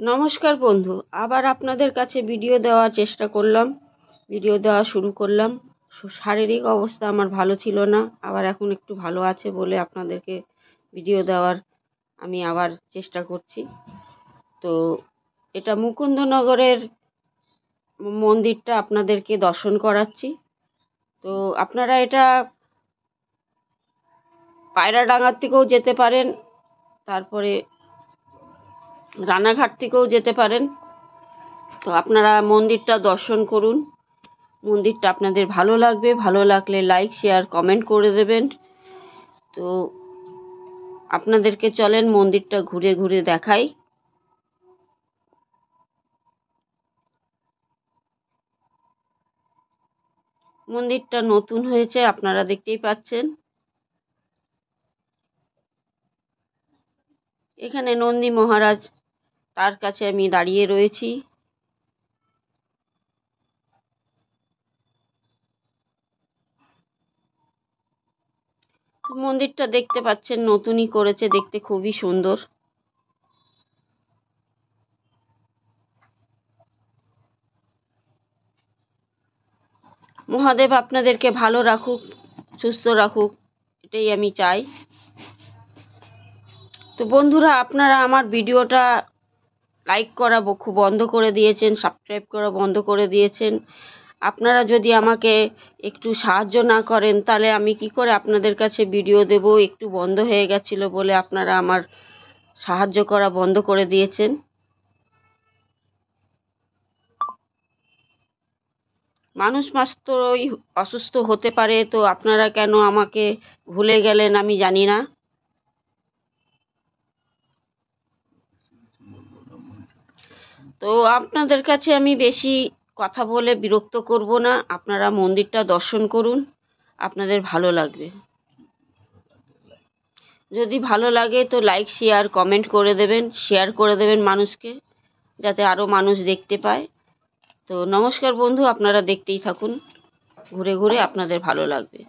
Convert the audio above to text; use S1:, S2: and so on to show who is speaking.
S1: নমস্কার বন্ধু, আবার আপনাদের কাছে ভিডিও দেওয়ার চেষ্টা করলাম, ভিডিও দেওয়া শুরু করলাম। শারীরিক অবস্থা আমার ভালো ছিল না, আবার এখন একটু ভালো আছে বলে আপনাদেরকে ভিডিও দেওয়ার আমি আবার চেষ্টা করছি। তো এটা মুকুন্দনগরের মন্দিরটা আপনাদেরকে দর্শন করাচ্ছি। তো আপনারা এটা পায়রাডাঙ্গার থেকেও যেতে পারেন, তারপরে রানাঘাট থেকেও যেতে পারেন। তো আপনারা মন্দিরটা দর্শন করুন, মন্দিরটা আপনাদের ভালো লাগবে। ভালো লাগলে লাইক শেয়ার কমেন্ট করে দেবেন। তো আপনাদেরকে চলেন মন্দিরটা ঘুরে ঘুরে দেখাই। মন্দিরটা নতুন হয়েছে, আপনারা দেখতেই পাচ্ছেন। এখানে নন্দী মহারাজ, তার কাছে আমি দাঁড়িয়ে রয়েছি। মন্দিরটা দেখতে পাচ্ছেন নতুনই করেছে, দেখতে খুবই সুন্দর। মহাদেব আপনাদেরকে ভালো রাখুক, সুস্থ রাখুক, এটাই আমি চাই। তো বন্ধুরা, আপনারা আমার ভিডিওটা লাইক করা খুব বন্ধ করে দিয়েছেন, সাবস্ক্রাইব করা বন্ধ করে দিয়েছেন। আপনারা যদি আমাকে একটু সাহায্য না করেন তাহলে আমি কি করে আপনাদের কাছে ভিডিও দেব? একটু বন্ধ হয়ে গেছিল বলে আপনারা আমার সাহায্য করা বন্ধ করে দিয়েছেন। মানুষ মাত্রই অসুস্থ হতে পারে, তো আপনারা কেন আমাকে ভুলে গেলেন আমি জানি না। তো আপনাদের কাছে আমি বেশি কথা বলে বিরক্ত করব না, আপনারা মন্দিরটা দর্শন করুন, আপনাদের ভালো লাগবে। যদি ভালো লাগে তো লাইক শেয়ার কমেন্ট করে দেবেন, শেয়ার করে দেবেন মানুষকে, যাতে আরও মানুষ দেখতে পায়। তো নমস্কার বন্ধু, আপনারা দেখতেই থাকুন, ঘুরে ঘুরে আপনাদের ভালো লাগবে।